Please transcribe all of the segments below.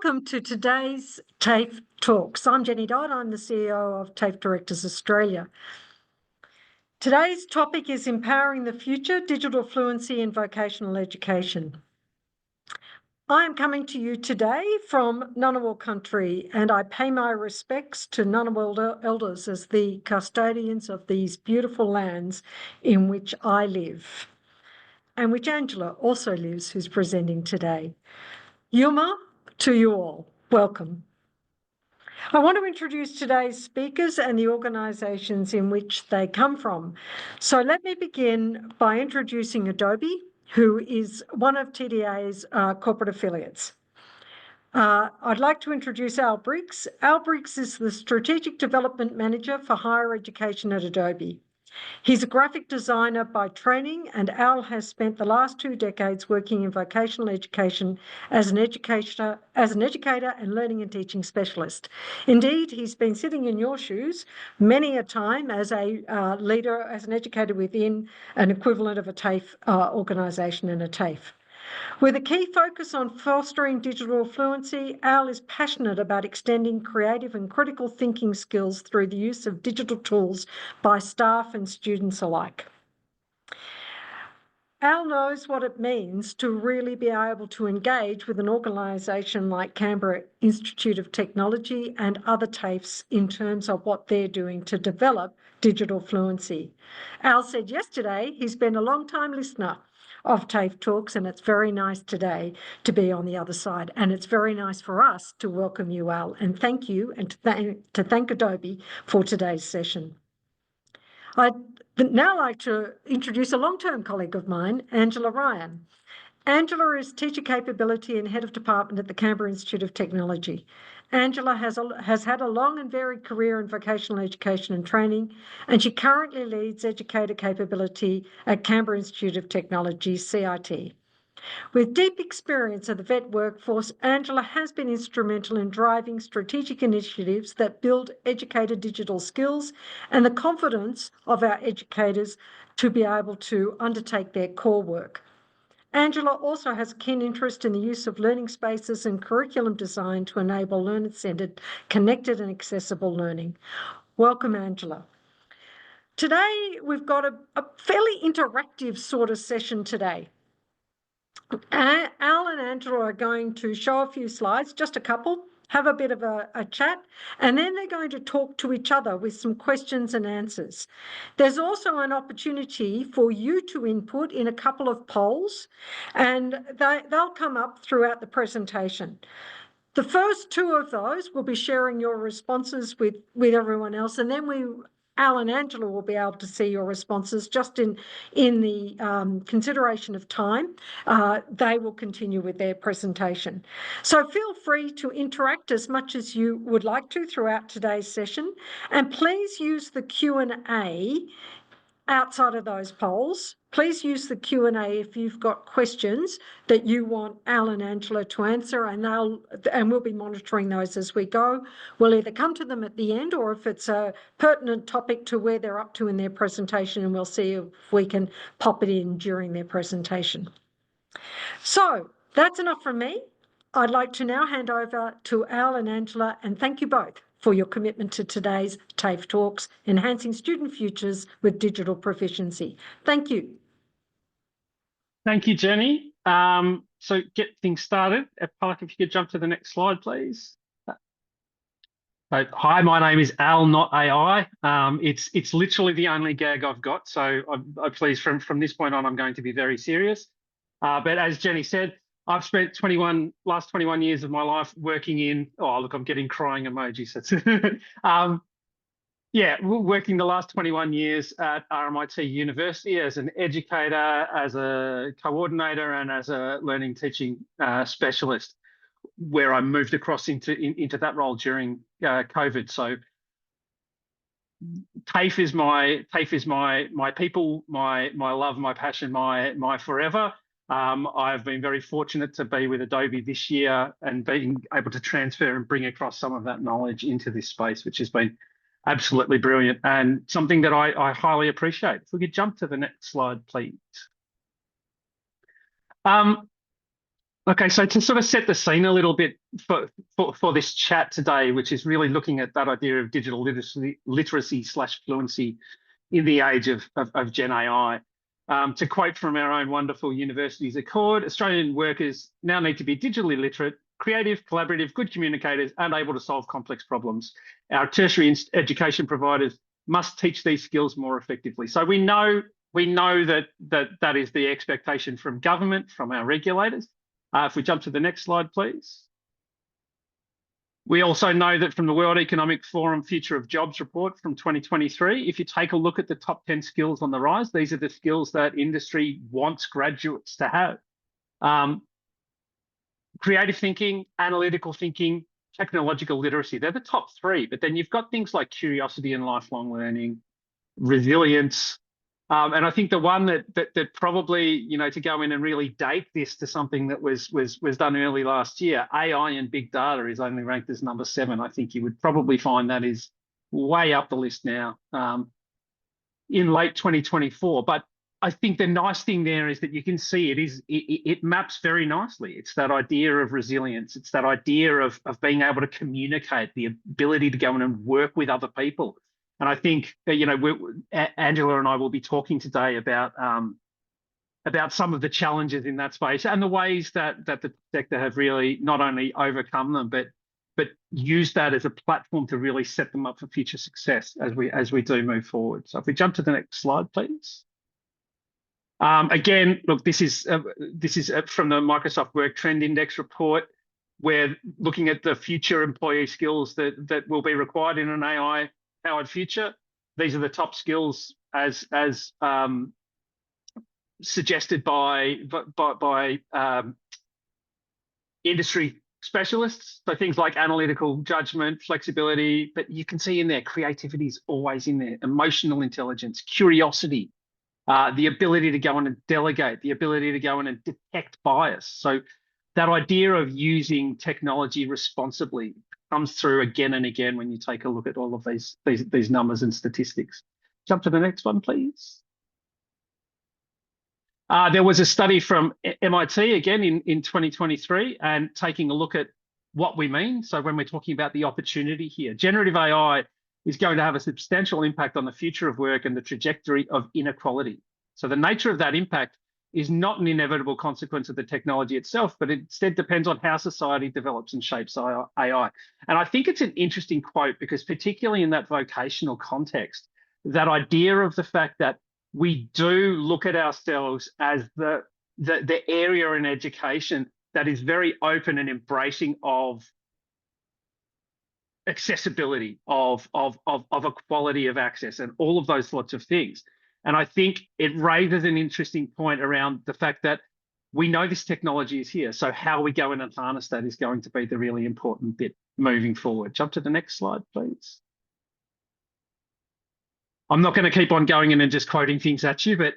Welcome to today's TAFE Talks. I'm Jenny Dodd. I'm the CEO of TAFE Directors Australia. Today's topic is Empowering the Future, Digital Fluency in Vocational Education. I am coming to you today from Ngunnawal country, and I pay my respects to Ngunnawal elders as the custodians of these beautiful lands in which I live, and which Angela also lives, who's presenting today. Yuma to you all. Welcome. I want to introduce today's speakers and the organisations in which they come from. So let me begin by introducing Adobe, who is one of TDA's corporate affiliates. I'd like to introduce Al Briggs. Al Briggs is the Strategic Development Manager for Higher Education at Adobe. He's a graphic designer by training, and Al has spent the last 2 decades working in vocational education as an educator and learning and teaching specialist. Indeed, he's been sitting in your shoes many a time as a leader, as an educator within an equivalent of a TAFE organisation and a TAFE. With a key focus on fostering digital fluency, Al is passionate about extending creative and critical thinking skills through the use of digital tools by staff and students alike. Al knows what it means to really be able to engage with an organisation like Canberra Institute of Technology and other TAFEs in terms of what they're doing to develop digital fluency. Al said yesterday he's been a long-time listener of TAFE Talks, and it's very nice today to be on the other side. And it's very nice for us to welcome you, Al, and thank you, and to thank Adobe for today's session. I'd now like to introduce a long-term colleague of mine, Angela Ryan. Angela is Teacher Capability and Head of Department at the Canberra Institute of Technology. Angela has had a long and varied career in vocational education and training, and she currently leads Educator Capability at Canberra Institute of Technology, CIT. With deep experience of the VET workforce, Angela has been instrumental in driving strategic initiatives that build educator digital skills and the confidence of our educators to be able to undertake their core work. Angela also has a keen interest in the use of learning spaces and curriculum design to enable learner-centred, connected and accessible learning. Welcome, Angela. Today, we've got a fairly interactive sort of session today. Al and Angela are going to show a few slides, just a couple, have a bit of a chat, and then they're going to talk to each other with some questions and answers. There's also an opportunity for you to input in a couple of polls, and they'll come up throughout the presentation. The first 2 of those will be sharing your responses with everyone else, and then Al and Angela will be able to see your responses just in the consideration of time. They will continue with their presentation. So feel free to interact as much as you would like to throughout today's session, and please use the Q&A outside of those polls. Please use the Q&A if you've got questions that you want Al and Angela to answer, and we'll be monitoring those as we go. We'll either come to them at the end, or if it's a pertinent topic to where they're up to in their presentation, and we'll see if we can pop it in during their presentation. So that's enough from me. I'd like to now hand over to Al and Angela, and thank you both for your commitment to today's TAFE Talks, Enhancing Student Futures with Digital Proficiency. Thank you. Thank you, Jenny. So get things started. Park, if you could jump to the next slide, please. Hi, my name is Al, not AI. It's literally the only gag I've got. So I'm pleased from this point on, I'm going to be very serious. But as Jenny said, I've spent last 21 years of my life working in, oh, look, I'm getting crying emojis. Working the last 21 years at RMIT University as an educator, as a coordinator, and as a learning teaching specialist, where I moved across into that role during COVID. So TAFE is my people, my love, my passion, my forever. I've been very fortunate to be with Adobe this year and being able to transfer and bring across some of that knowledge into this space, which has been absolutely brilliant and something that I highly appreciate. If we could jump to the next slide, please. Okay, so to sort of set the scene a little bit for this chat today, which is really looking at that idea of digital literacy / fluency in the age of Gen AI. To quote from our own wonderful university's Accord, Australian workers now need to be digitally literate, creative, collaborative, good communicators, and able to solve complex problems. Our tertiary education providers must teach these skills more effectively. So we know that is the expectation from government, from our regulators. If we jump to the next slide, please. We also know that from the World Economic Forum Future of Jobs report from 2023, if you take a look at the top 10 skills on the rise, these are the skills that industry wants graduates to have. Creative thinking, analytical thinking, technological literacy, they're the top three. But then you've got things like curiosity and lifelong learning, resilience, and I think the one that probably, you know, to go in and really date this to something that was done early last year, AI and big data is only ranked as number 7. I think you would probably find that is way up the list now in late 2024. But I think the nice thing there is that you can see it maps very nicely. It's that idea of resilience. It's that idea of being able to communicate, the ability to go in and work with other people. And I think, you know, Angela and I will be talking today about some of the challenges in that space and the ways that the sector have really not only overcome them, but use that as a platform to really set them up for future success as we do move forward. So if we jump to the next slide, please. Again, look, this is from the Microsoft Work Trend Index report. We're looking at the future employee skills that will be required in an AI-powered future. These are the top skills as suggested by industry specialists. So things like analytical judgment, flexibility, but you can see in there, creativity is always in there, emotional intelligence, curiosity, the ability to go in and delegate, the ability to go in and detect bias. So that idea of using technology responsibly comes through again and again when you take a look at all of these numbers and statistics. Jump to the next one, please. There was a study from MIT again in 2023 and taking a look at what we mean. So when we're talking about the opportunity here, generative AI is going to have a substantial impact on the future of work and the trajectory of inequality. So the nature of that impact is not an inevitable consequence of the technology itself, but it instead depends on how society develops and shapes AI. And I think it's an interesting quote because particularly in that vocational context, that idea of the fact that we do look at ourselves as the area in education that is very open and embracing of accessibility, of equality of access and all of those sorts of things. And I think it raises an interesting point around the fact that we know this technology is here. So how we go in and harness that is going to be the really important bit moving forward. Jump to the next slide, please. I'm not going to keep on going in and just quoting things at you, but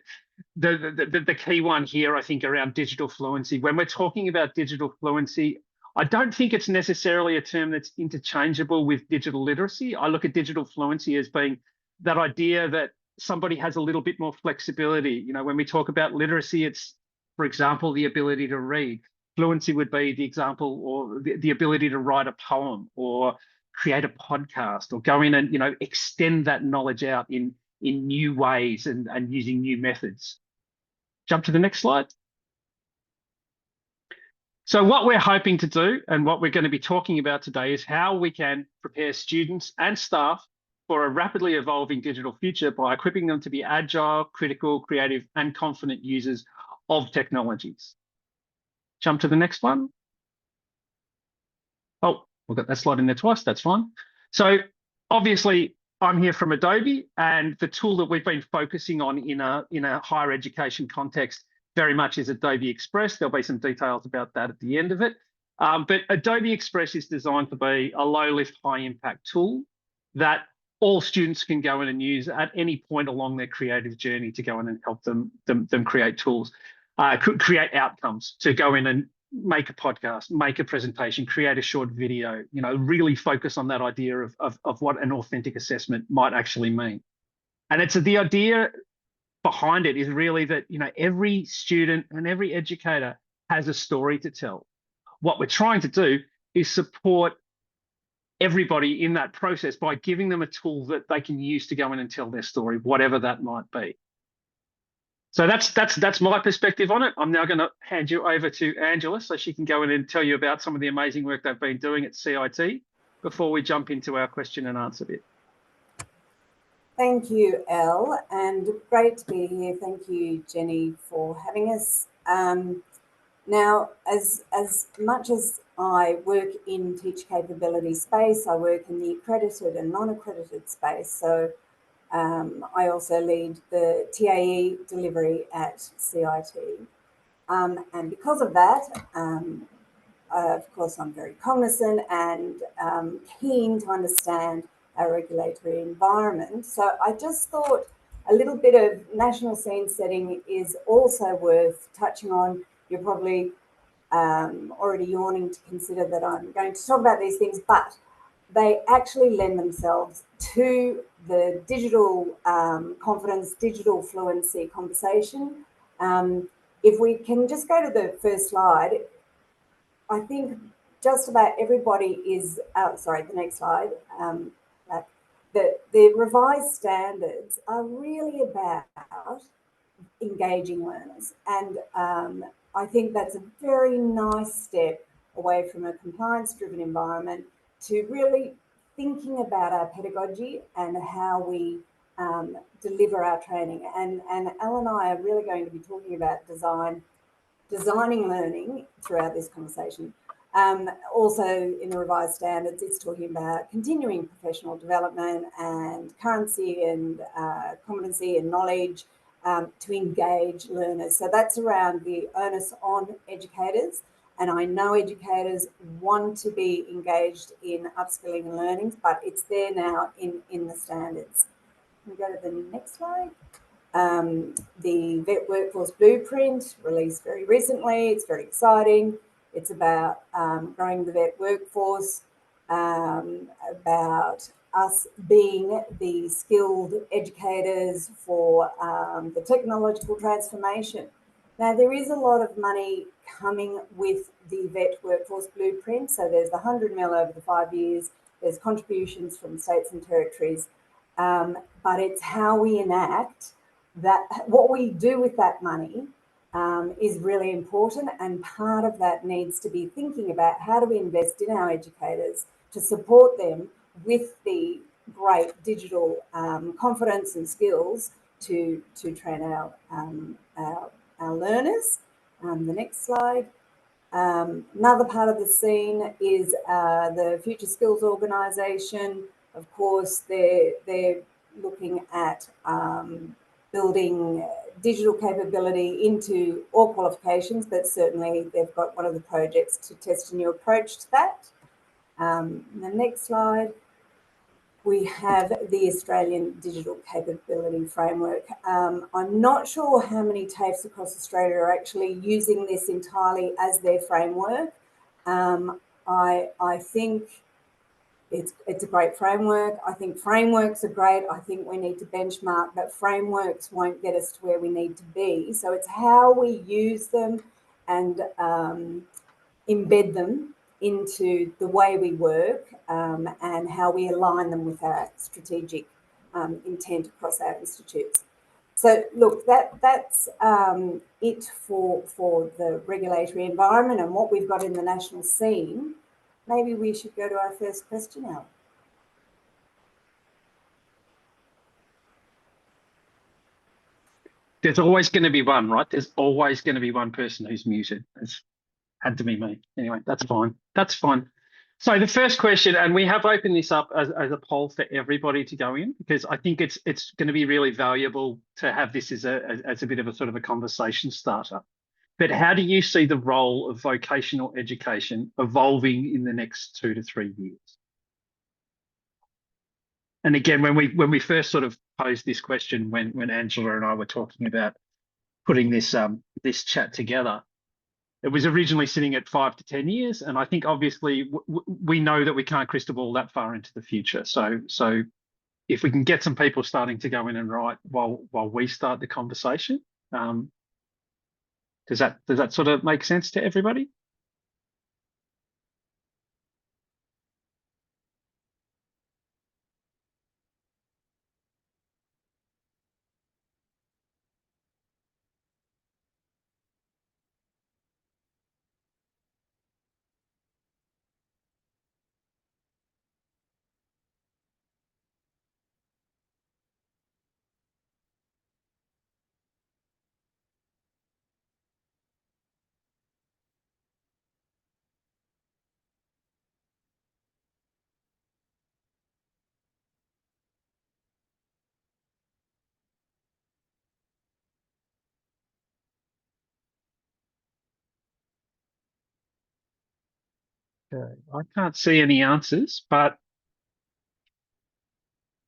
the key one here, I think, around digital fluency. When we're talking about digital fluency, I don't think it's necessarily a term that's interchangeable with digital literacy. I look at digital fluency as being that idea that somebody has a little bit more flexibility. You know, when we talk about literacy, it's, for example, the ability to read. Fluency would be the example, or the ability to write a poem or create a podcast or go in and, you know, extend that knowledge out in new ways and using new methods. Jump to the next slide. So what we're hoping to do and what we're going to be talking about today is how we can prepare students and staff for a rapidly evolving digital future by equipping them to be agile, critical, creative, and confident users of technologies. Jump to the next one. Oh, we've got that slide in there twice. That's fine. So obviously, I'm here from Adobe, and the tool that we've been focusing on in a higher education context very much is Adobe Express. There'll be some details about that at the end of it. But Adobe Express is designed to be a low-lift, high-impact tool that all students can go in and use at any point along their creative journey to go in and help them create tools, create outcomes, to go in and make a podcast, make a presentation, create a short video, you know, really focus on that idea of what an authentic assessment might actually mean. And it's the idea behind it is really that, you know, every student and every educator has a story to tell. What we're trying to do is support everybody in that process by giving them a tool that they can use to go in and tell their story, whatever that might be. So that's my perspective on it. I'm now going to hand you over to Angela so she can go in and tell you about some of the amazing work they've been doing at CIT before we jump into our question and answer bit. Thank you, Elle, and great to be here. Thank you, Jenny, for having us. Now, as much as I work in teacher capability space, I work in the accredited and non-accredited space. So I also lead the TAE delivery at CIT. And because of that, of course, I'm very cognizant and keen to understand our regulatory environment. So I just thought a little bit of national scene setting is also worth touching on. You're probably already yawning to consider that I'm going to talk about these things, but they actually lend themselves to the digital confidence, digital fluency conversation. If we can just go to the first slide, I think just about everybody is, sorry, the next slide, the revised standards are really about engaging learners. And I think that's a very nice step away from a compliance-driven environment to really thinking about our pedagogy and how we deliver our training. And Elle and I are really going to be talking about designing learning throughout this conversation. Also in the revised standards, it's talking about continuing professional development and currency and competency and knowledge to engage learners. So that's around the onus on educators. And I know educators want to be engaged in upskilling and learning, but it's there now in the standards. Can we go to the next slide? The Vet Workforce Blueprint, released very recently. It's very exciting. It's about growing the vet workforce, about us being the skilled educators for the technological transformation. Now, there is a lot of money coming with the Vet Workforce Blueprint. So there's the 100 mil over the 5 years. There's contributions from states and territories. But it's how we enact that, what we do with that money is really important, and part of that needs to be thinking about how do we invest in our educators to support them with the great digital confidence and skills to train our learners. The next slide. Another part of the scene is the Future Skills Organisation. Of course, they're looking at building digital capability into all qualifications, but certainly they've got one of the projects to test a new approach to that. The next slide, we have the Australian Digital Capability Framework. I'm not sure how many TAFEs across Australia are actually using this entirely as their framework. I think it's a great framework. I think frameworks are great. I think we need to benchmark, but frameworks won't get us to where we need to be. So it's how we use them and embed them into the way we work and how we align them with our strategic intent across our institutes. So look, that's it for the regulatory environment and what we've got in the national scene. Maybe we should go to our first question now. There's always going to be one, right? There's always going to be one person who's muted. It's had to be me. Anyway, that's fine. That's fine. So the first question, and we have opened this up as a poll for everybody to go in, because I think it's going to be really valuable to have this as a bit of a sort of a conversation starter. But how do you see the role of vocational education evolving in the next 2 to 3 years? And again, when we first sort of posed this question, when Angela and I were talking about putting this this chat together, it was originally sitting at 5 to 10 years, and I think obviously we know that we can't crystal ball that far into the future. So if we can get some people starting to go in and write while we start the conversation, Does that sort of make sense to everybody? Okay. I can't see any answers, but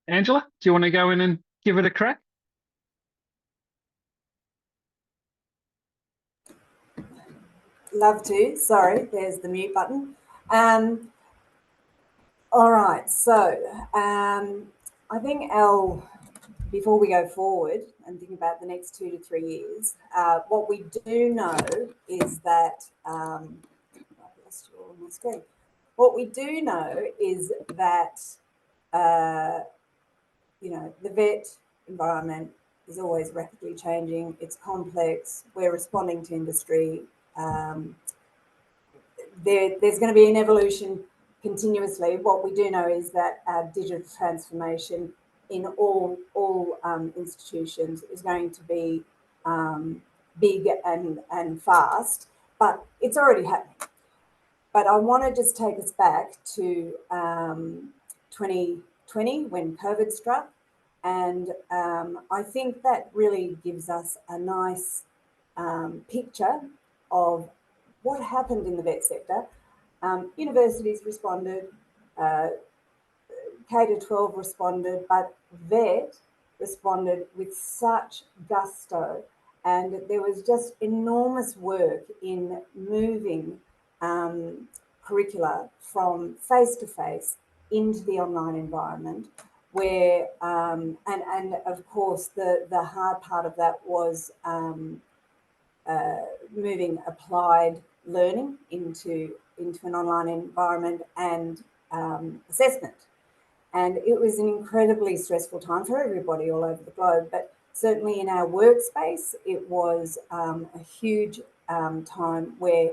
Angela, do you want to go in and give it a crack? Love to. Sorry, there's the mute button. All right, so I think before we go forward and think about the next 2 to 3 years, what we do know is that I've lost you all on my screen. What we do know is that the vet environment is always rapidly changing. It's complex. We're responding to industry. There's going to be an evolution continuously. What we do know is that digital transformation in all institutions is going to be big and fast, but it's already happening. But I want to just take us back to 2020 when COVID struck, and I think that really gives us a nice picture of what happened in the vet sector. Universities responded, K-12 responded, but vet responded with such gusto, and there was just enormous work in moving curricula from face-to-face into the online environment, where and of course the hard part of that was moving applied learning into an online environment and assessment. And it was an incredibly stressful time for everybody all over the globe. But certainly in our workspace, it was a huge time where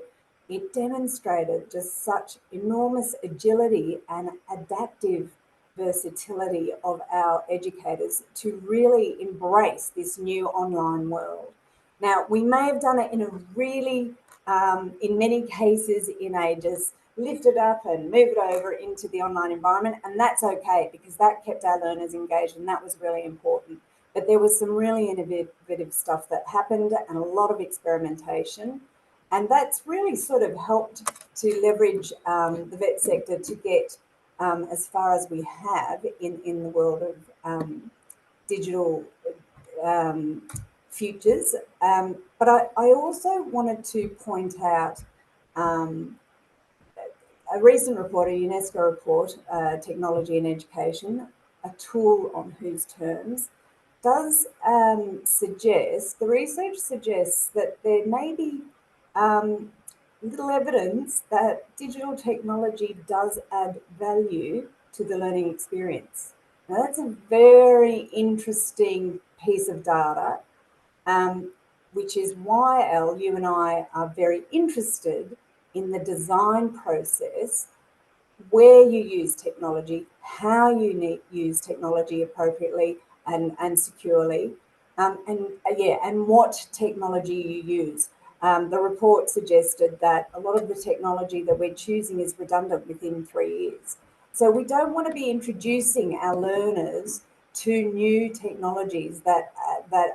it demonstrated just such enormous agility and adaptive versatility of our educators to really embrace this new online world. Now, we may have done it in a really, in many cases, in a just lift it up and move it over into the online environment, and that's okay because that kept our learners engaged and that was really important. But there was some really innovative stuff that happened and a lot of experimentation, and that's really sort of helped to leverage the vet sector to get as far as we have in the world of digital futures. But I also wanted to point out a recent report, a UNESCO report, Technology in Education, a tool on whose terms, does suggest, the research suggests that there may be little evidence that digital technology does add value to the learning experience. Now, that's a very interesting piece of data, which is why, Elle, you and I are very interested in the design process, where you use technology, how you use technology appropriately and securely, and what technology you use. The report suggested that a lot of the technology that we're choosing is redundant within 3 years. So we don't want to be introducing our learners to new technologies that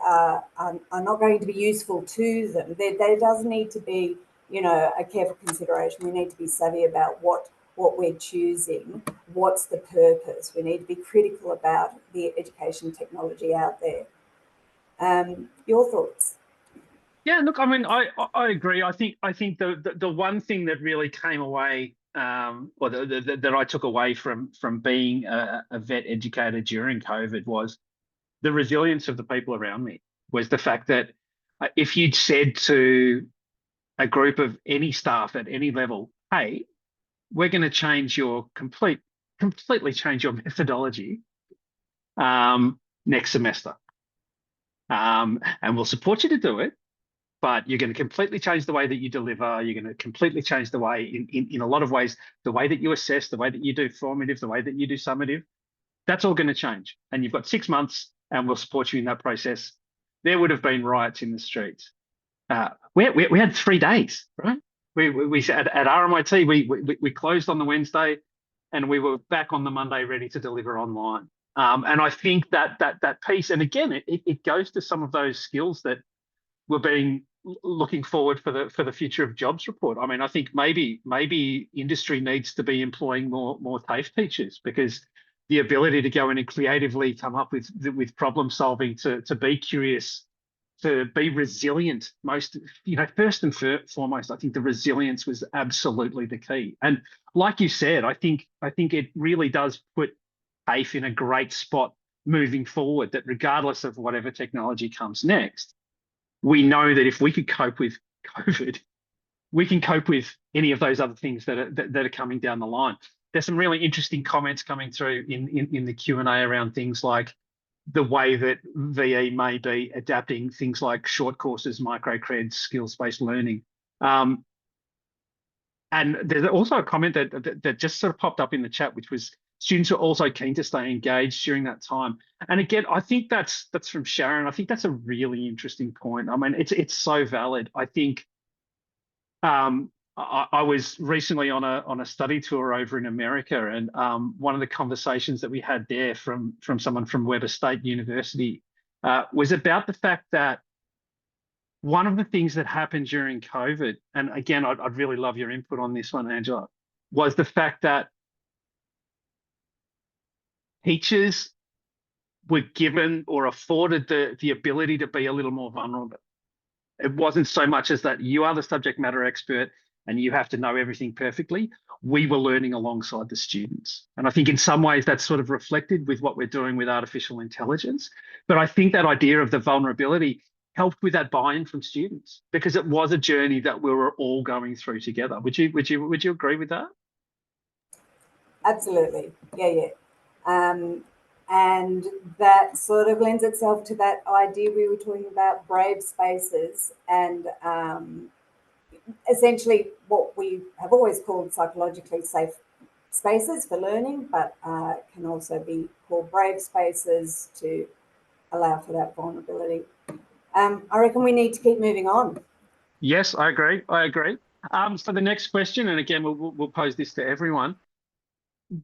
are not going to be useful to them. There does need to be, a careful consideration. We need to be savvy about what we're choosing, what's the purpose. We need to be critical about the education technology out there. Your thoughts? Yeah, look, I mean, I agree. I think the one thing that really came away, or that I took away from being a vet educator during COVID was the resilience of the people around me. Was the fact that if you'd said to a group of any staff at any level, hey, we're going to change your completely change your methodology next semester. And we'll support you to do it, but you're going to completely change the way that you deliver. You're going to completely change the way, in a lot of ways, the way that you assess, the way that you do formative, the way that you do summative. That's all going to change. And you've got 6 months and we'll support you in that process. There would have been riots in the streets. We had 3 days, right? We at RMIT, we closed on the Wednesday and we were back on the Monday ready to deliver online. And I think that piece, and again, it goes to some of those skills that we're being looking forward for the future of jobs report. I mean, I think maybe industry needs to be employing more TAFE teachers, because the ability to go in and creatively come up with problem solving, to be curious, to be resilient, first and foremost, I think the resilience was absolutely the key. And like you said, I think it really does put TAFE in a great spot moving forward, that regardless of whatever technology comes next, we know that if we could cope with COVID, we can cope with any of those other things that are coming down the line. There's some really interesting comments coming through in the Q&A around things like the way that VE may be adapting things like short courses, microcreds, skills-based learning. And there's also a comment that just sort of popped up in the chat, which was students are also keen to stay engaged during that time. And again, I think that's from Sharon. I think that's a really interesting point. I mean, it's so valid. I think I was recently on a study tour over in America, and one of the conversations that we had there from someone from Weber State University was about the fact that one of the things that happened during COVID, and again, I'd really love your input on this one, Angela, was the fact that teachers were given or afforded the ability to be a little more vulnerable. It wasn't so much as that you are the subject matter expert and you have to know everything perfectly. We were learning alongside the students. And I think in some ways that's sort of reflected with what we're doing with artificial intelligence. But I think that idea of the vulnerability helped with that buy-in from students, because it was a journey that we were all going through together. Would you agree with that? Absolutely. Yeah. And that sort of lends itself to that idea we were talking about, brave spaces, and essentially what we have always called psychologically safe spaces for learning, but can also be called brave spaces to allow for that vulnerability. I reckon we need to keep moving on. Yes, I agree. So the next question, and again, we'll pose this to everyone.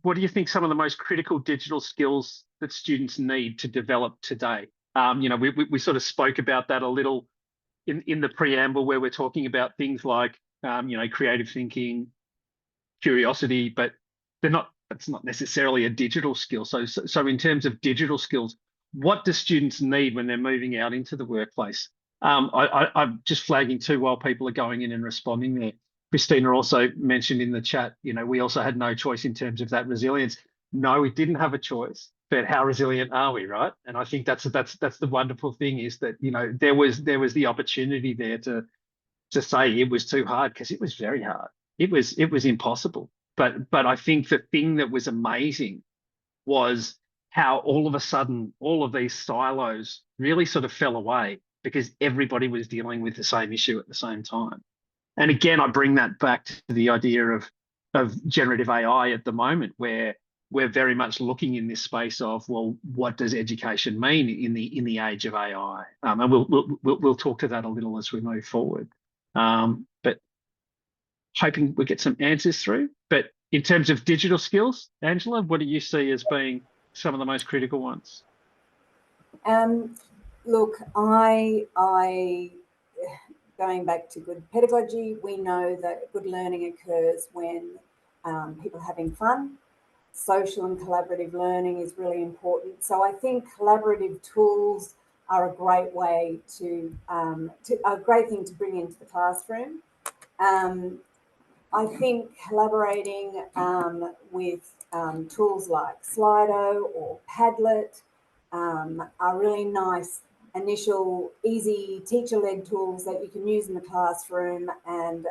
What do you think some of the most critical digital skills that students need to develop today? We sort of spoke about that a little in the preamble, where we're talking about things like, creative thinking, curiosity, but it's not necessarily a digital skill. So in terms of digital skills, what do students need when they're moving out into the workplace? I'm just flagging too while people are going in and responding there. Christina also mentioned in the chat, we also had no choice in terms of that resilience. No, we didn't have a choice, but how resilient are we, right? And I think that's the wonderful thing, is that, there was the opportunity there to say it was too hard, because it was very hard. It was impossible. But I think the thing that was amazing was how all of a sudden all of these silos really sort of fell away, because everybody was dealing with the same issue at the same time. And again, I bring that back to the idea of generative AI at the moment, where we're very much looking in this space of, well, what does education mean in the age of AI? And we'll talk to that a little as we move forward. But hoping we get some answers through. But in terms of digital skills, Angela, what do you see as being some of the most critical ones? Look, I going back to good pedagogy, we know that good learning occurs when people are having fun. Social and collaborative learning is really important. So I think collaborative tools are a great way a great thing to bring into the classroom. I think collaborating with tools like Slido or Padlet are really nice initial easy teacher-led tools that you can use in the classroom, and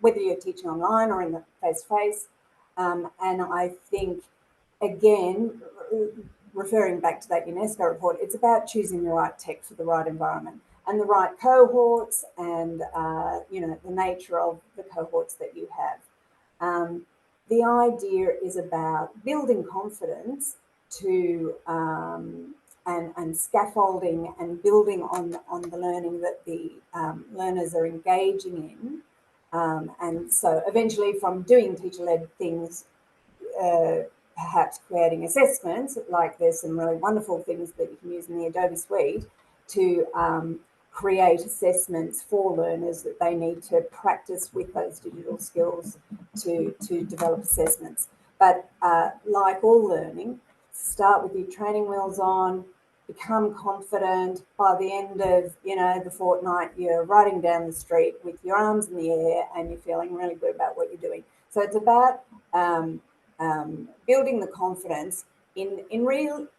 whether you're teaching online or in the face-to-face. And I think, again, referring back to that UNESCO report, it's about choosing the right tech for the right environment and the right cohorts, and the nature of the cohorts that you have. The idea is about building confidence to and scaffolding and building on the learning that the learners are engaging in. And so eventually, from doing teacher-led things, perhaps creating assessments, like there's some really wonderful things that you can use in the Adobe Suite to create assessments for learners that they need to practice with those digital skills to develop assessments. But like all learning, start with your training wheels on, become confident. By the end of the fortnight, you're riding down the street with your arms in the air and you're feeling really good about what you're doing. So it's about building the confidence in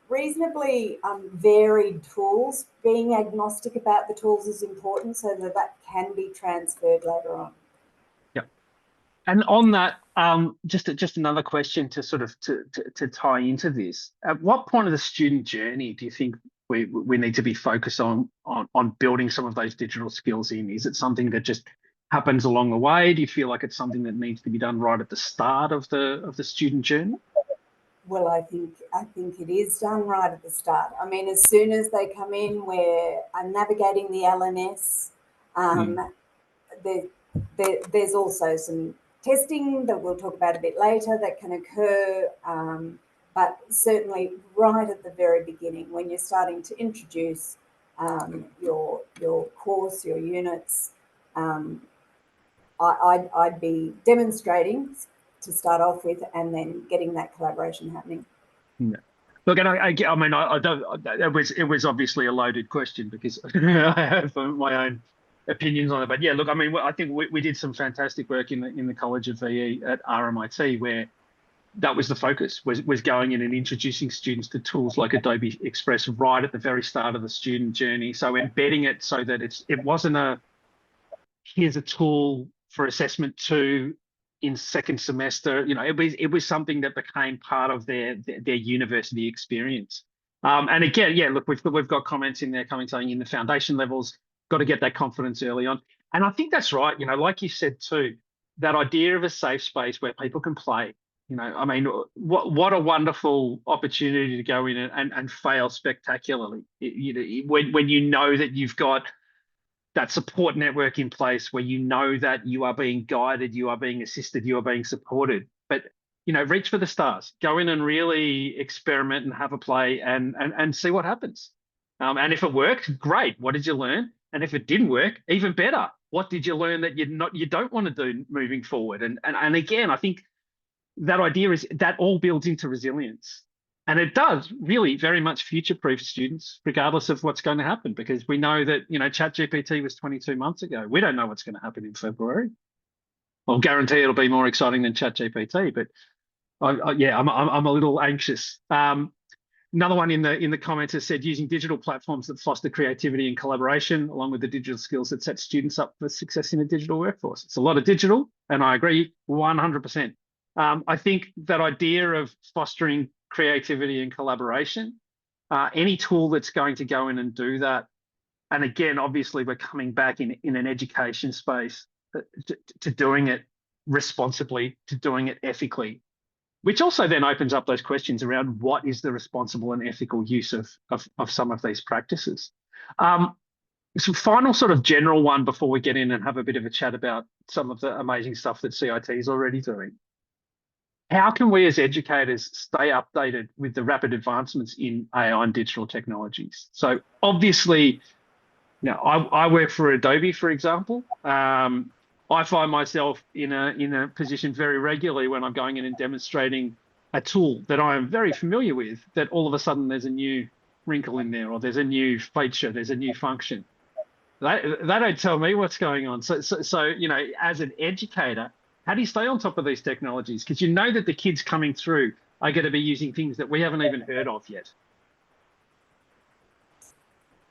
reasonably varied tools. Being agnostic about the tools is important so that can be transferred later on. Yeah. And on that, just another question to sort of to tie into this. At what point of the student journey do you think we need to be focused on building some of those digital skills in? Is it something that just happens along the way? Do you feel like it's something that needs to be done right at the start of the student journey? Well, I think it is done right at the start. I mean, as soon as they come in, we're navigating the LMS. There's also some testing that we'll talk about a bit later that can occur, but certainly right at the very beginning, when you're starting to introduce your course, your units, I'd be demonstrating to start off with, and then getting that collaboration happening. Yeah. Look, and I mean, I don't. It was obviously a loaded question because I have my own opinions on it. But yeah, look, I mean, I think we did some fantastic work in the College of VE at RMIT, where that was the focus, was going in and introducing students to tools like Adobe Express right at the very start of the student journey. So embedding it so that it wasn't here's a tool for assessment 2 in second semester. It was something that became part of their university experience. And again, yeah, look, we've got comments in there saying in the foundation levels, got to get that confidence early on. And I think that's right. Like you said too, that idea of a safe space where people can play. I mean, what a wonderful opportunity to go in and fail spectacularly. When you know that you've got that support network in place, where that you are being guided, you are being assisted, you are being supported. But reach for the stars, go in and really experiment and have a play and see what happens. And if it worked, great. What did you learn? And if it didn't work, even better. What did you learn that you don't want to do moving forward? And again, I think that idea is that all builds into resilience. And it does really very much future-proof students, regardless of what's going to happen, because we know that, ChatGPT was 22 months ago. We don't know what's going to happen in February. I'll guarantee it'll be more exciting than ChatGPT, but I'm a little anxious. Another one in the comments has said, using digital platforms that foster creativity and collaboration, along with the digital skills that set students up for success in a digital workforce. It's a lot of digital, and I agree 100%. I think that idea of fostering creativity and collaboration, any tool that's going to go in and do that, and again, obviously, we're coming back in an education space to doing it responsibly, to doing it ethically, which also then opens up those questions around what is the responsible and ethical use of some of these practices. Some final sort of general one before we get in and have a bit of a chat about some of the amazing stuff that CIT is already doing. How can we as educators stay updated with the rapid advancements in AI and digital technologies? So obviously, I work for Adobe, for example. I find myself in a position very regularly when I'm going in and demonstrating a tool that I am very familiar with, that all of a sudden there's a new wrinkle in there, or there's a new feature, there's a new function. They don't tell me what's going on. So as an educator, how do you stay on top of these technologies? Because that the kids coming through are going to be using things that we haven't even heard of yet.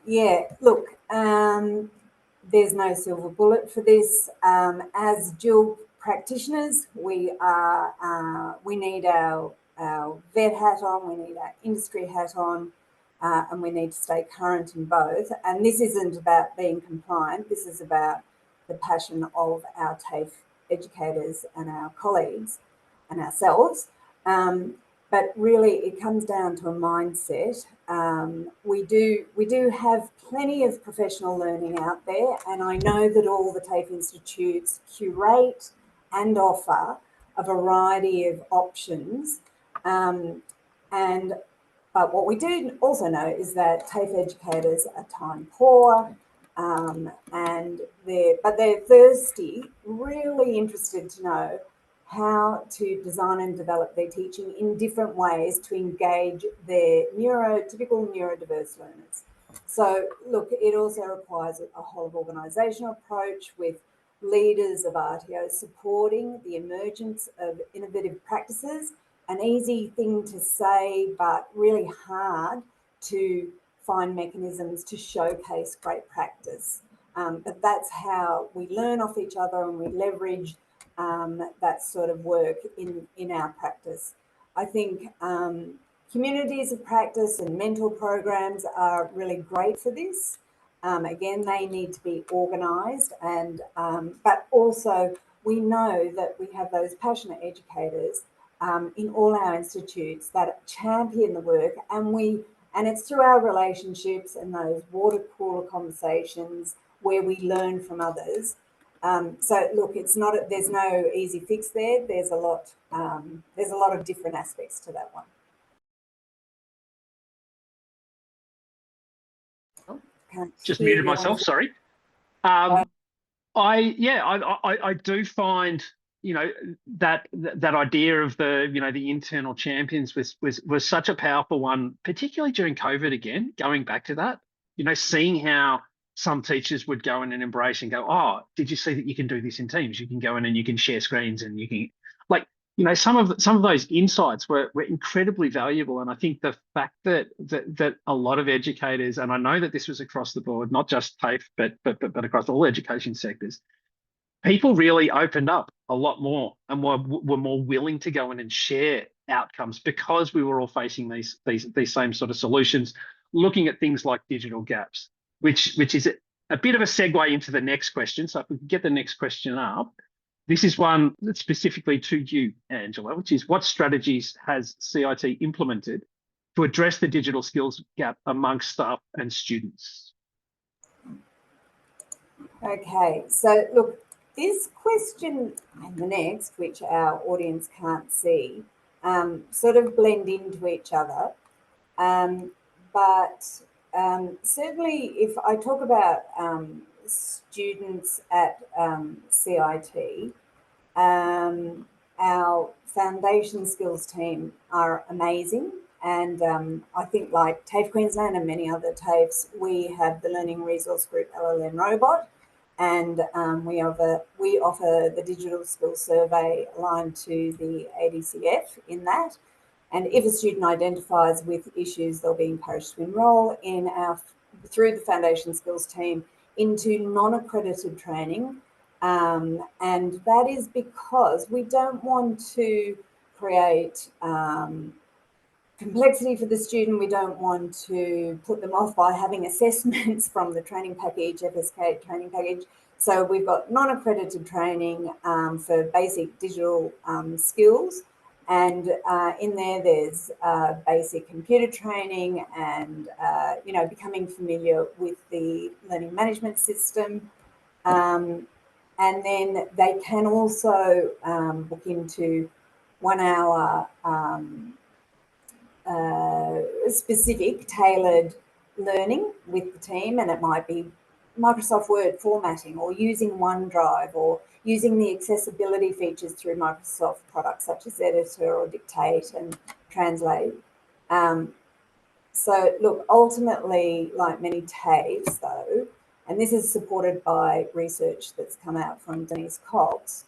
Yeah, look, there's no silver bullet for this. As dual practitioners, we need our vet hat on, we need our industry hat on, and we need to stay current in both. And this isn't about being compliant. This is about the passion of our TAFE educators and our colleagues and ourselves. But really, it comes down to a mindset. We do have plenty of professional learning out there, and I know that all the TAFE institutes curate and offer a variety of options. But what we do also know is that TAFE educators are time poor, and they're thirsty, really interested to know how to design and develop their teaching in different ways to engage their typical neurodiverse learners. So look, it also requires a whole of organisational approach with leaders of RTOs supporting the emergence of innovative practices. An easy thing to say, but really hard to find mechanisms to showcase great practice. But that's how we learn off each other and we leverage that sort of work in our practice. I think communities of practice and mentor programs are really great for this. Again, they need to be organised, and but also we know that we have those passionate educators in all our institutes that champion the work, and it's through our relationships and those water cooler conversations where we learn from others. So look, there's no easy fix there. There's a lot of different aspects to that one. Just muted myself, sorry. I do find, that idea of the internal champions was such a powerful one, particularly during COVID. Again, going back to that, seeing how some teachers would go in and embrace and go, oh, did you see that you can do this in Teams? You can go in and you can share screens and you can, some of those insights were incredibly valuable. And I think the fact that a lot of educators, and I know that this was across the board, not just TAFE, but across all education sectors, people really opened up a lot more and were more willing to go in and share outcomes because we were all facing these same sort of solutions, looking at things like digital gaps, which is a bit of a segue into the next question. So if we can get the next question up. This is one that's specifically to you, Angela, which is what strategies has CIT implemented to address the digital skills gap amongst staff and students? Okay, so look, this question and the next, which our audience can't see, sort of blend into each other. But certainly if I talk about students at CIT, our foundation skills team are amazing. And I think like TAFE Queensland and many other TAFEs, we have the Learning Resource Group LLM Robot, and we offer the digital skills survey aligned to the ADCF in that. And if a student identifies with issues, they'll be encouraged to enrol through the foundation skills team into non-accredited training. And that is because we don't want to create complexity for the student. We don't want to put them off by having assessments from the training package, FSK training package. So we've got non-accredited training for basic digital skills. And in there's basic computer training and, becoming familiar with the learning management system. And then they can also book into 1 hour specific tailored learning with the team, and it might be Microsoft Word formatting or using OneDrive or using the accessibility features through Microsoft products such as Editor or Dictate and Translate. So look, ultimately, like many TAFEs though, and this is supported by research that's come out from Denise Cox,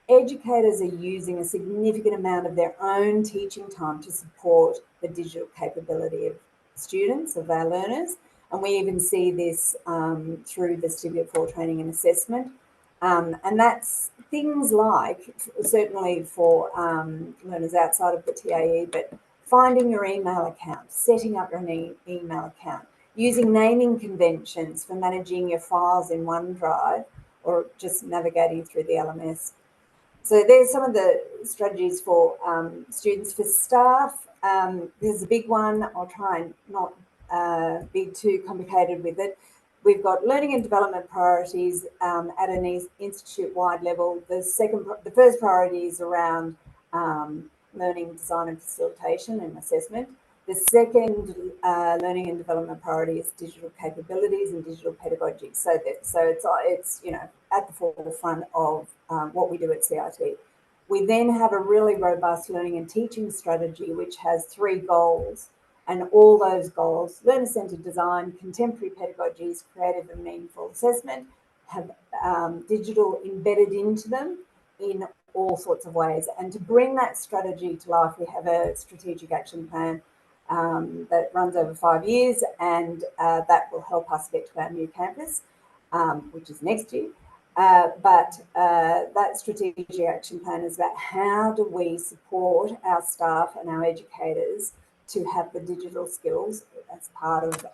educators are using a significant amount of their own teaching time to support the digital capability of students, of our learners. And we even see this through the Certificate for Training and Assessment. And that's things like, certainly for learners outside of the TAE, but finding your email account, setting up your email account, using naming conventions for managing your files in OneDrive or just navigating through the LMS. So there's some of the strategies for students. For staff, there's a big one. I'll try and not be too complicated with it. We've got learning and development priorities at an institute-wide level. The first priority is around learning, design and facilitation and assessment. The second learning and development priority is digital capabilities and digital pedagogy. So it's you know, at the forefront of what we do at CIT. We then have a really robust learning and teaching strategy, which has 3 goals. And all those goals, learner-centered design, contemporary pedagogies, creative and meaningful assessment, have digital embedded into them in all sorts of ways. And to bring that strategy to life, we have a strategic action plan that runs over 5 years, and that will help us get to our new campus, which is next year. But that strategic action plan is about how do we support our staff and our educators to have the digital skills as part of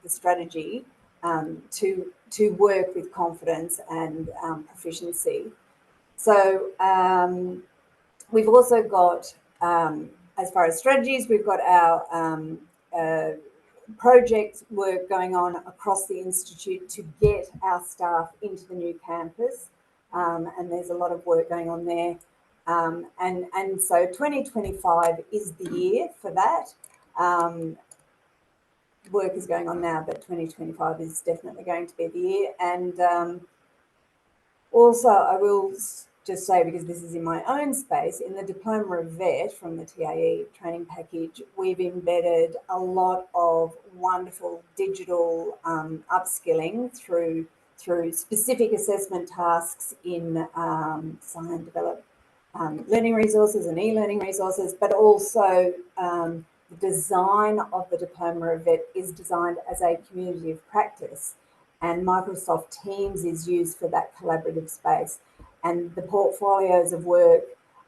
the strategy to work with confidence and proficiency. So we've also got, as far as strategies, we've got our project work going on across the institute to get our staff into the new campus, and there's a lot of work going on there. And so 2025 is the year for that. Work is going on now, but 2025 is definitely going to be the year. And also, I will just say, because this is in my own space, in the Diploma of Vet from the TAE training package, we've embedded a lot of wonderful digital upskilling through specific assessment tasks in design and develop learning resources and e-learning resources, but also the design of the Diploma of Vet is designed as a community of practice, and Microsoft Teams is used for that collaborative space. And the portfolios of work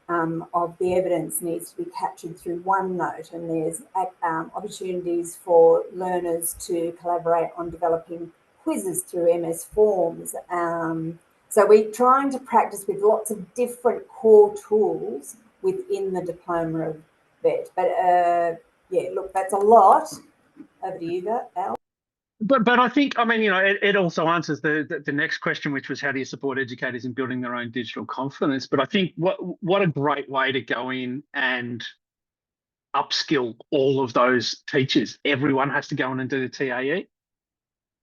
of the evidence needs to be captured through OneNote, and there's opportunities for learners to collaborate on developing quizzes through MS Forms. So we're trying to practice with lots of different core tools within the Diploma of Vet. But yeah, look, that's a lot. Over to you, Al. But I think, I mean, you know, it also answers the next question, which was how do you support educators in building their own digital confidence? But I think what a great way to go in and upskill all of those teachers. Everyone has to go in and do the TAE.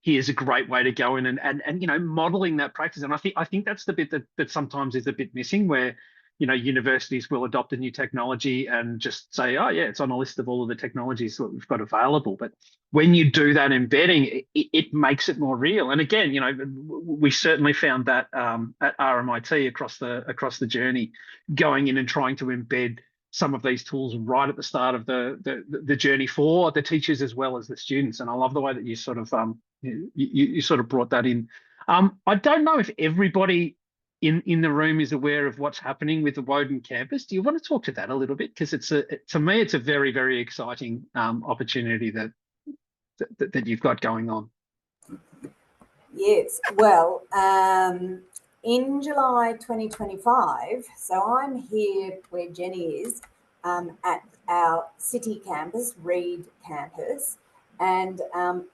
Here's a great way to go in and you know, modeling that practice. And I think that's the bit that sometimes is a bit missing, where, you know, universities will adopt a new technology and just say, oh yeah, it's on a list of all of the technologies that we've got available. But when you do that embedding, it makes it more real. And again, you know, we certainly found that at RMIT across the journey, going in and trying to embed some of these tools right at the start of the journey for the teachers as well as the students. And I love the way that you sort of you sort of brought that in. I don't know if everybody in the room is aware of what's happening with the Woden campus. Do you want to talk to that a little bit? Because to me, it's a very, very exciting opportunity that you've got going on. Yes, well, in July 2025, so I'm here where Jenny is, at our city campus, Reed campus, and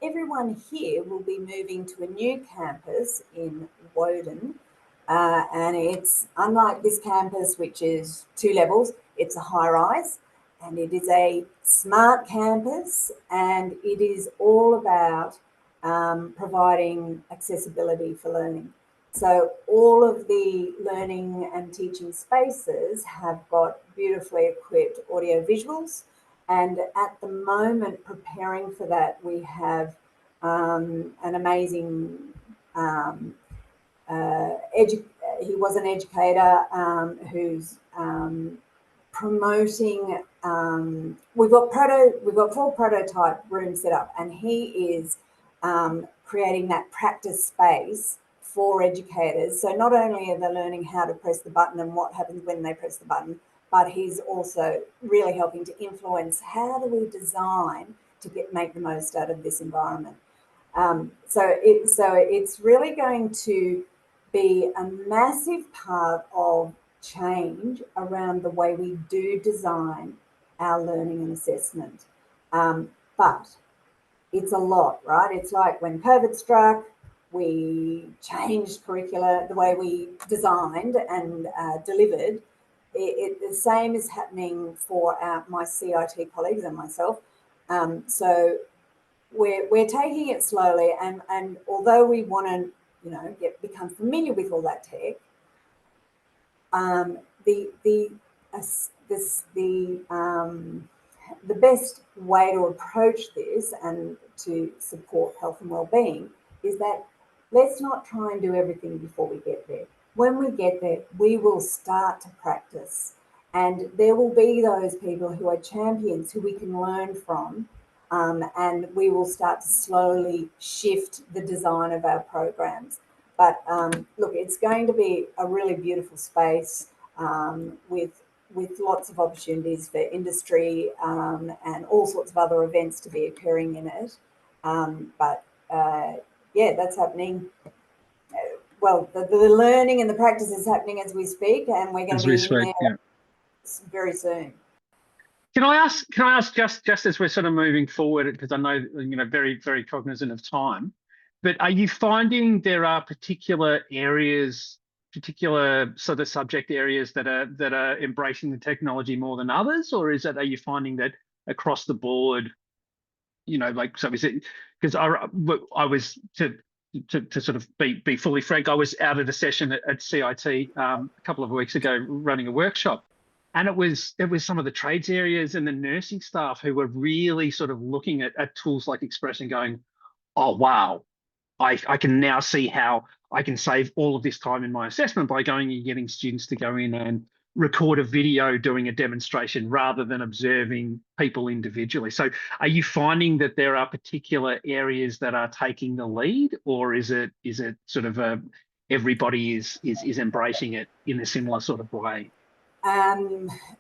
everyone here will be moving to a new campus in Woden. And it's unlike this campus, which is 2 levels, it's a high-rise, and it is a smart campus, and it is all about providing accessibility for learning. So all of the learning and teaching spaces have got beautifully equipped audio visuals, and at the moment, preparing for that, we have an amazing he was an educator who's promoting. We've got 4 prototype rooms set up, and he is creating that practice space for educators. So not only are they learning how to press the button and what happens when they press the button, but he's also really helping to influence how do we design to make the most out of this environment. So it's really going to be a massive part of change around the way we do design our learning and assessment. But it's a lot, right? It's like when COVID struck, we changed curricula, the way we designed and delivered. The same is happening for my CIT colleagues and myself. So we're taking it slowly, and although we want to, become familiar with all that tech, the best way to approach this and to support health and well-being is that let's not try and do everything before we get there. When we get there, we will start to practice, and there will be those people who are champions who we can learn from, and we will start to slowly shift the design of our programs. But look, it's going to be a really beautiful space with lots of opportunities for industry and all sorts of other events to be occurring in it. Yeah, that's happening. Well, the learning and the practice is happening as we speak, and we're going to be in there very soon. Can I ask just as we're sort of moving forward, because I know, very, very cognizant of time, but are you finding there are particular sort of subject areas that are embracing the technology more than others, or are you finding that across the board, so is it, because I was to sort of be fully frank, I was out at a session at CIT a couple of weeks ago running a workshop, and it was some of the trades areas and the nursing staff who were really sort of looking at tools like Express and going, oh wow, I can now see how I can save all of this time in my assessment by going and getting students to go in and record a video doing a demonstration rather than observing people individually. So are you finding that there are particular areas that are taking the lead, or is it sort of everybody is embracing it in a similar sort of way?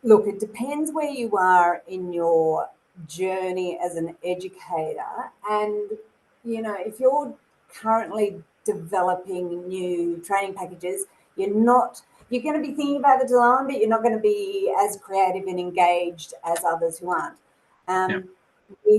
Look, it depends where you are in your journey as an educator, and if you're currently developing new training packages, you're going to be thinking about the design, but you're not going to be as creative and engaged as others who aren't.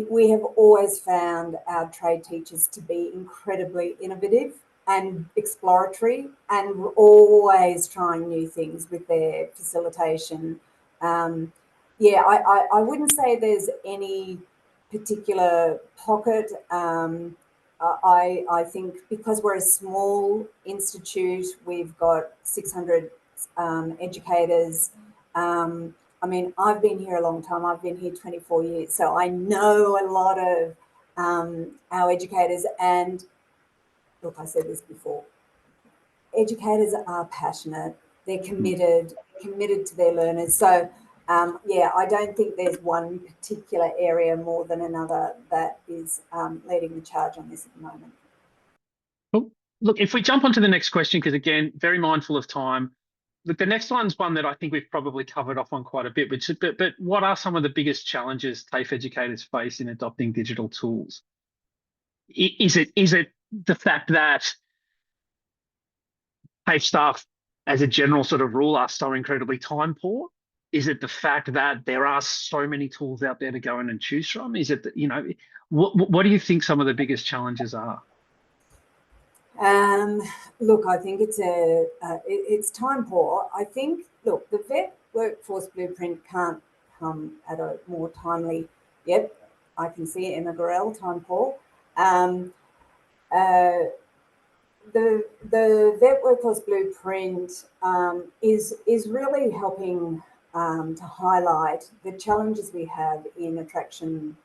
We have always found our trade teachers to be incredibly innovative and exploratory, and always trying new things with their facilitation. Yeah, I wouldn't say there's any particular pocket. I think because we're a small institute, we've got 600 educators. I mean, I've been here a long time. I've been here 24 years. So I know a lot of our educators. And look, I said this before, educators are passionate. They're committed to their learners. So yeah, I don't think there's one particular area more than another that is leading the charge on this at the moment. Well, look, if we jump onto the next question, because again, very mindful of time. Look, the next one's one that I think we've probably covered off on quite a bit, but what are some of the biggest challenges TAFE educators face in adopting digital tools? Is it the fact that TAFE staff, as a general sort of rule, are so incredibly time poor? Is it the fact that there are so many tools out there to go in and choose from? Is it that, what do you think some of the biggest challenges are? Look, I think it's time poor. I think, look, the vet workforce blueprint can't come at a more timely. Yep, I can see Emma Gorell, time poor. The vet workforce blueprint is really helping to highlight the challenges we have in attraction,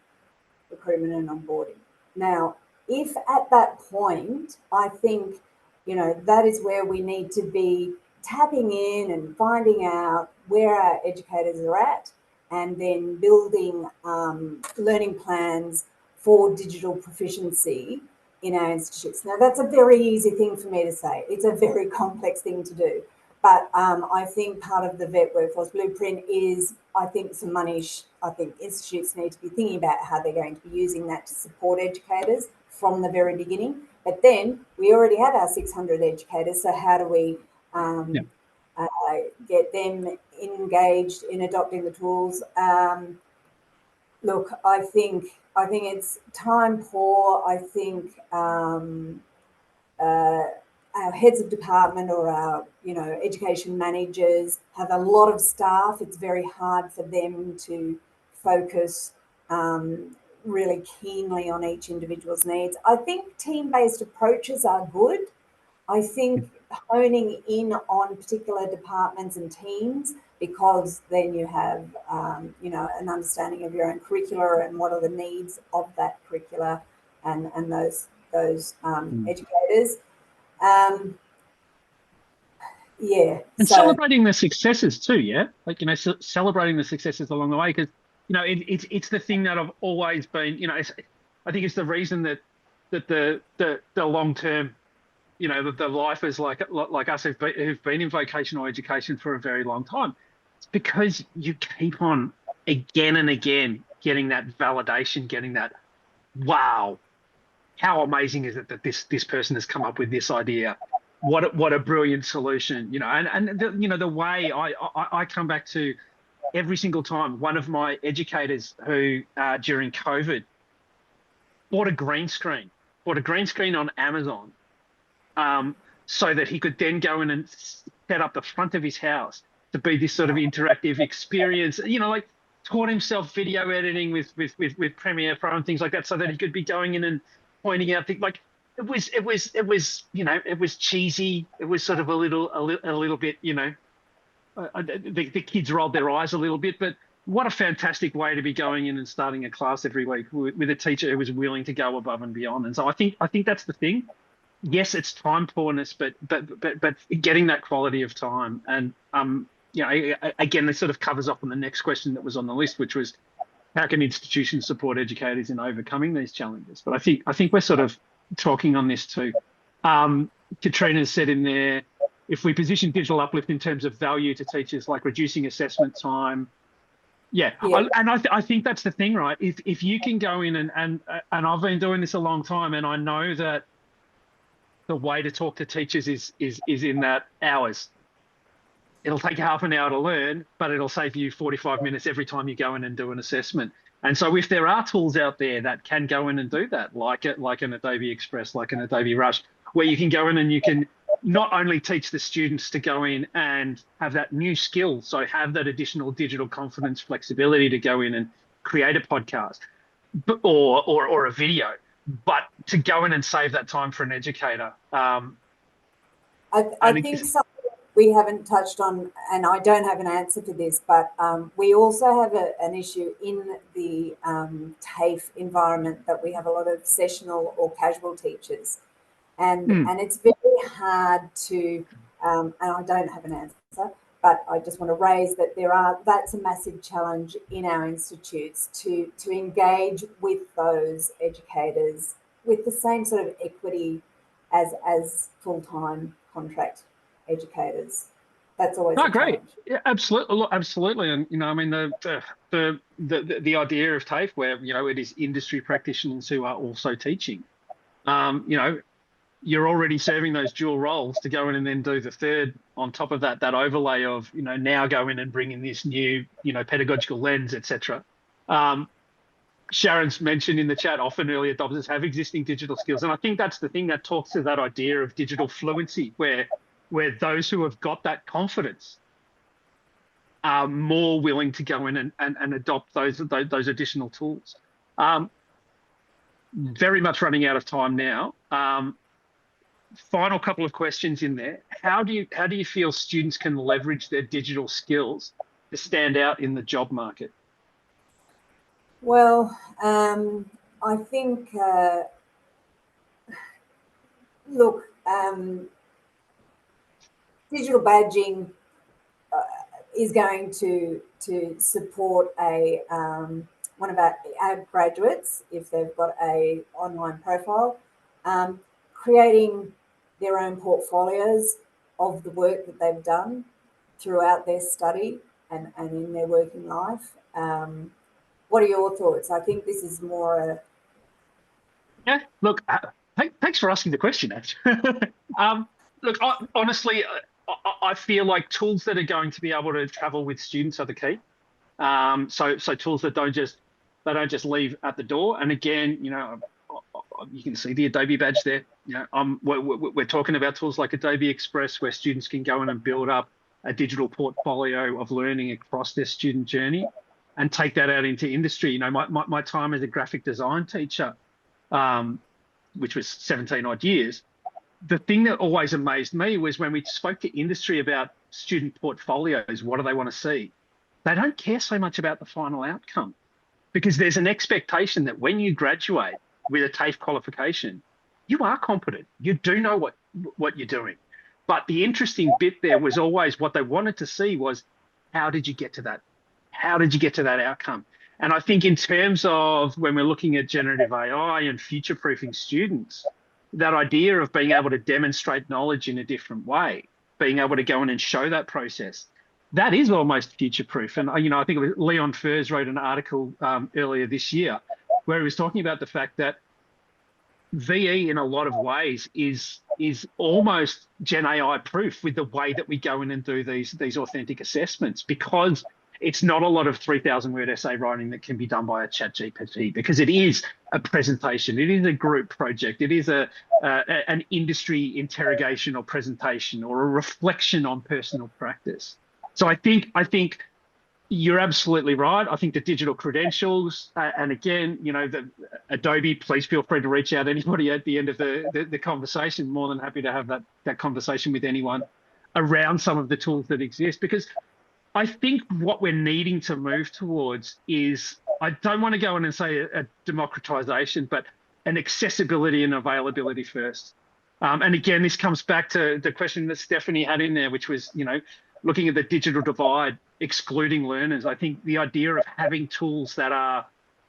recruitment, and onboarding. Now, if at that point, I think, that is where we need to be tapping in and finding out where our educators are at, and then building learning plans for digital proficiency in our institutes. Now, that's a very easy thing for me to say. It's a very complex thing to do. But I think part of the vet workforce blueprint is, I think some money, I think institutes need to be thinking about how they're going to be using that to support educators from the very beginning. But then we already have our 600 educators, so how do we get them engaged in adopting the tools? Look, I think it's time poor. I think our heads of department or our education managers have a lot of staff. It's very hard for them to focus really keenly on each individual's needs. I think team-based approaches are good. I think honing in on particular departments and teams, because then you have an understanding of your own curricula and what are the needs of that curricula and those educators. And celebrating the successes too, yeah? Like, celebrating the successes along the way, because, it's the thing that I've always been, I think it's the reason that the long-term, the lifers like us who've been in vocational education for a very long time. It's because you keep on again and again getting that validation, getting that, wow, how amazing is it that this person has come up with this idea? What a brilliant solution, and the way I come back to every single time. One of my educators who during COVID bought a green screen on Amazon, so that he could then go in and set up the front of his house to be this sort of interactive experience, like taught himself video editing with Premiere Pro and things like that, so that he could be going in and pointing out things. Like it was cheesy. It was sort of a little bit, the kids rolled their eyes a little bit, but what a fantastic way to be going in and starting a class every week with a teacher who was willing to go above and beyond. And so I think that's the thing. Yes, it's time poorness, but getting that quality of time. And again, this sort of covers up on the next question that was on the list, which was, how can institutions support educators in overcoming these challenges? But I think we're sort of talking on this too. Katrina said in there, if we position digital uplift in terms of value to teachers, like reducing assessment time. I think that's the thing, right? If you can go in and I've been doing this a long time, and I know that the way to talk to teachers is in that hours. It'll take half an hour to learn, but it'll save you 45 minutes every time you go in and do an assessment. And so if there are tools out there that can go in and do that, like an Adobe Express, like an Adobe Rush, where you can go in and you can not only teach the students to go in and have that new skill, so have that additional digital confidence, flexibility to go in and create a podcast or a video, but to go in and save that time for an educator. I think something we haven't touched on, and I don't have an answer to this, but we also have an issue in the TAFE environment that we have a lot of sessional or casual teachers. And it's very hard to, and I don't have an answer, but I just want to raise that that's a massive challenge in our institutes to engage with those educators with the same sort of equity as full-time contract educators. That's always a great. challenge. Yeah, absolutely. And the idea of TAFE, where it is industry practitioners who are also teaching, you're already serving those dual roles to go in and then do the third on top of that overlay of, now go in and bring in this new, pedagogical lens, etc. Sharon's mentioned in the chat, often early adopters have existing digital skills. And I think that's the thing that talks to that idea of digital fluency, where those who have got that confidence are more willing to go in and adopt those additional tools. Very much running out of time now. Final couple of questions in there. How do you feel students can leverage their digital skills to stand out in the job market? Well, I think, look, digital badging is going to support one of our graduates if they've got a online profile. creating their own portfolios of the work that they've done throughout their study and in their working life. What are your thoughts? I think this is more Yeah, look, thanks for asking the question, actually. Look, honestly, I feel like tools that are going to be able to travel with students are the key. So tools that don't just leave at the door. And again, you can see the Adobe badge there. We're talking about tools like Adobe Express, where students can go in and build up a digital portfolio of learning across their student journey and take that out into industry. My time as a graphic design teacher, which was 17 odd years, the thing that always amazed me was when we spoke to industry about student portfolios, what do they want to see? They don't care so much about the final outcome, because there's an expectation that when you graduate with a TAFE qualification, you are competent. You do know what you're doing. But the interesting bit there was always what they wanted to see was, how did you get to that? How did you get to that outcome? And I think in terms of when we're looking at generative AI and future-proofing students, that idea of being able to demonstrate knowledge in a different way, being able to go in and show that process, that is almost future-proof. And I think it was Leon Furs wrote an article earlier this year where he was talking about the fact that VE in a lot of ways is almost Gen AI proof with the way that we go in and do these authentic assessments, because it's not a lot of 3,000 word essay writing that can be done by a chat GPT, because it is a presentation, it is a group project, it is an industry interrogation or presentation or a reflection on personal practice. So I think you're absolutely right. I think the digital credentials, and again, the Adobe, please feel free to reach out to anybody at the end of the conversation. More than happy to have that conversation with anyone around some of the tools that exist, because I think what we're needing to move towards is, I don't want to go in and say a democratization, but an accessibility and availability first. And again, this comes back to the question that Stephanie had in there, which was, looking at the digital divide, excluding learners. I think the idea of having tools that are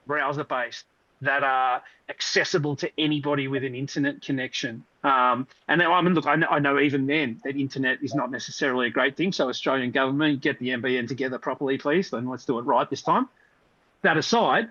browser-based, that are accessible to anybody with an internet connection. And look, I know even then that internet is not necessarily a great thing. So Australian government, get the NBN together properly, please, and let's do it right this time. That aside,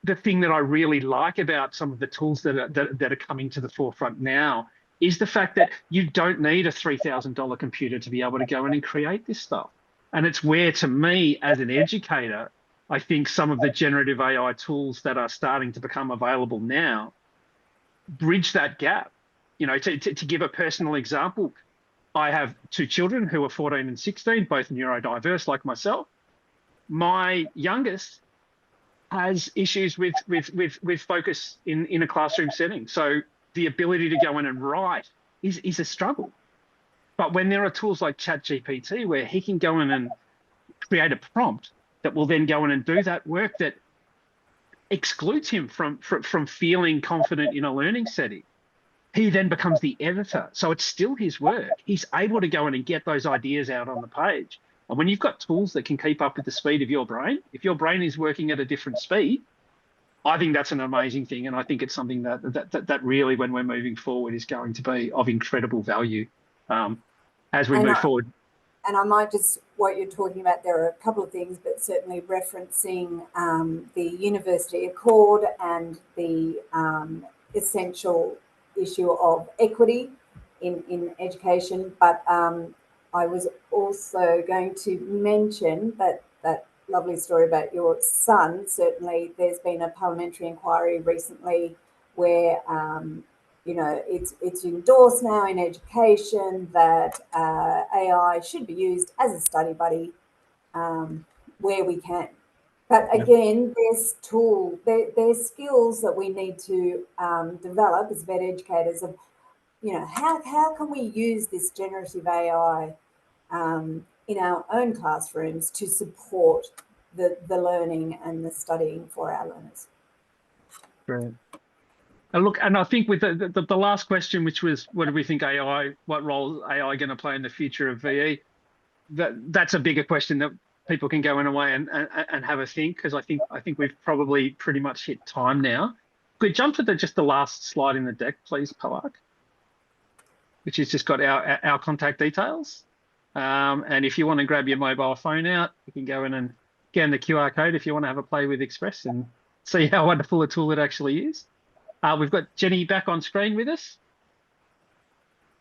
the thing that I really like about some of the tools that are coming to the forefront now is the fact that you don't need a $3,000 computer to be able to go in and create this stuff. And it's where, to me, as an educator, I think some of the generative AI tools that are starting to become available now bridge that gap. To give a personal example, I have two children who are 14 and 16, both neurodiverse like myself. My youngest has issues with focus in a classroom setting. So the ability to go in and write is a struggle. But when there are tools like ChatGPT, where he can go in and create a prompt that will then go in and do that work that excludes him from feeling confident in a learning setting, he then becomes the editor. So it's still his work. He's able to go in and get those ideas out on the page. And when you've got tools that can keep up with the speed of your brain, if your brain is working at a different speed, I think that's an amazing thing. And I think it's something that really, when we're moving forward, is going to be of incredible value as we move forward. And I might just, what you're talking about, there are a couple of things, but certainly referencing the University Accord and the essential issue of equity in education. But I was also going to mention that lovely story about your son. Certainly there's been a parliamentary inquiry recently where it's endorsed now in education that AI should be used as a study buddy where we can. But again, there's there's skills that we need to develop as vet educators of, how can we use this generative AI in our own classrooms to support the learning and the studying for our learners. Brilliant. And look, and I think with the last question, which was, what do we think what role is AI going to play in the future of VE? That's a bigger question that people can go in a way and have a think, because I think we've probably pretty much hit time now. could jump to just the last slide in the deck, please, Palak, which has just got our contact details. And if you want to grab your mobile phone out, you can go in and scan the QR code if you want to have a play with Express and see how wonderful a tool it actually is. We've got Jenny back on screen with us.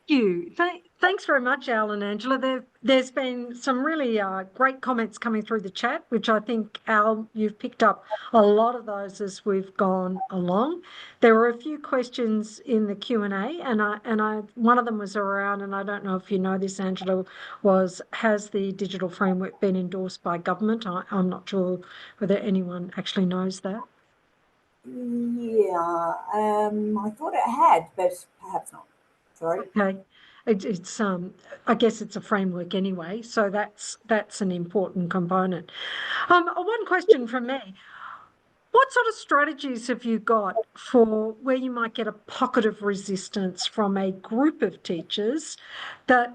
Thank you. Thanks very much, Al and Angela. There's been some really great comments coming through the chat, which I think, Al, you've picked up a lot of those as we've gone along. There were a few questions in the Q&A, and one of them was around, and I don't know if you know this, Angela, was, has the digital framework been endorsed by government? I'm not sure whether anyone actually knows that. Yeah, I thought it had, but perhaps not. Sorry. Okay, it's I guess it's a framework anyway, so that's an important component. One question from me: what sort of strategies have you got for where you might get a pocket of resistance from a group of teachers that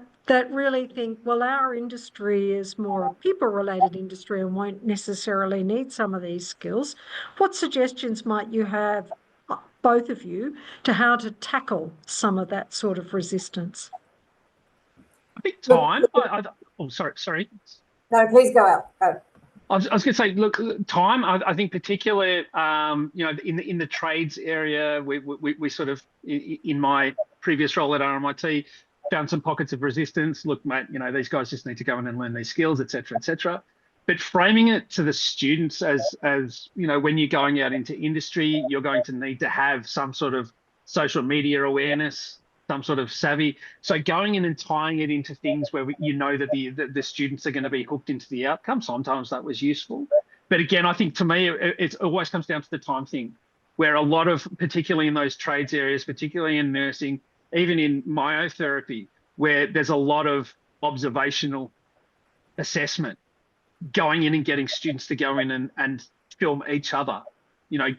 really think, well, our industry is more a people-related industry and won't necessarily need some of these skills? What suggestions might you have, both of you, to how to tackle some of that sort of resistance? I think time. Oh, sorry. No, please go out. Go. I was going to say, look, time. I think particularly, in the trades area, we sort of, in my previous role at RMIT, found some pockets of resistance. Look, mate, these guys just need to go in and learn these skills, et cetera, et cetera. But framing it to the students as when you're going out into industry, you're going to need to have some sort of social media awareness, some sort of savvy. So going in and tying it into things where that the students are going to be hooked into the outcome, sometimes that was useful. But again, I think to me, it always comes down to the time thing, where a lot of, particularly in those trades areas, particularly in nursing, even in myotherapy, where there's a lot of observational assessment, going in and getting students to go in and film each other,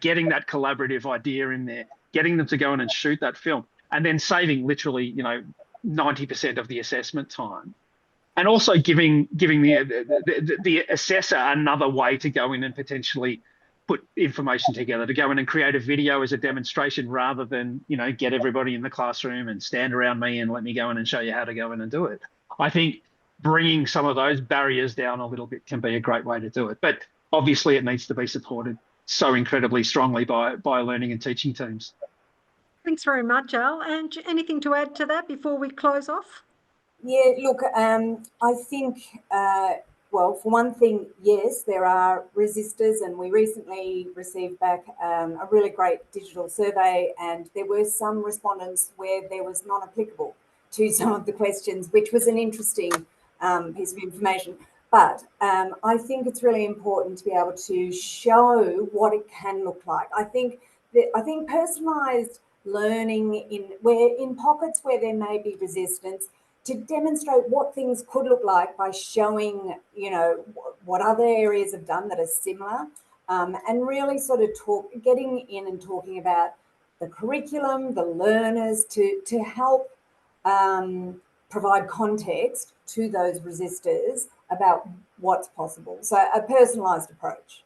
getting that collaborative idea in there, getting them to go in and shoot that film, and then saving literally, 90% of the assessment time. And also giving the assessor another way to go in and potentially put information together, to go in and create a video as a demonstration rather than, get everybody in the classroom and stand around me and let me go in and show you how to go in and do it. I think bringing some of those barriers down a little bit can be a great way to do it. But obviously it needs to be supported so incredibly strongly by learning and teaching teams. Thanks very much, Al. And anything to add to that before we close off? Yeah, look, I think, well, for one thing, yes, there are resistors, and we recently received back a really great digital survey, and there were some respondents where there was non-applicable to some of the questions, which was an interesting piece of information. But I think it's really important to be able to show what it can look like. I think personalised learning in pockets where there may be resistance, to demonstrate what things could look like by showing, what other areas have done that are similar, and really sort of getting in and talking about the curriculum, the learners, to help provide context to those resistors about what's possible. So a personalised approach.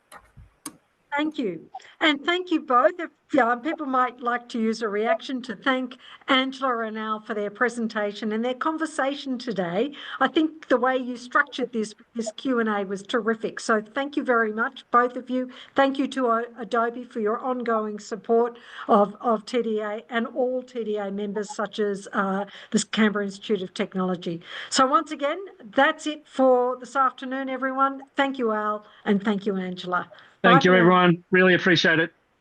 Thank you. And thank you both. People might like to use a reaction to thank Angela and Al for their presentation and their conversation today. I think the way you structured this Q&A was terrific. So thank you very much, both of you. Thank you to Adobe for your ongoing support of TDA and all TDA members, such as the Canberra Institute of Technology. So once again, that's it for this afternoon, everyone. Thank you, Al, and thank you, Angela. Thank you, everyone. Really appreciate it.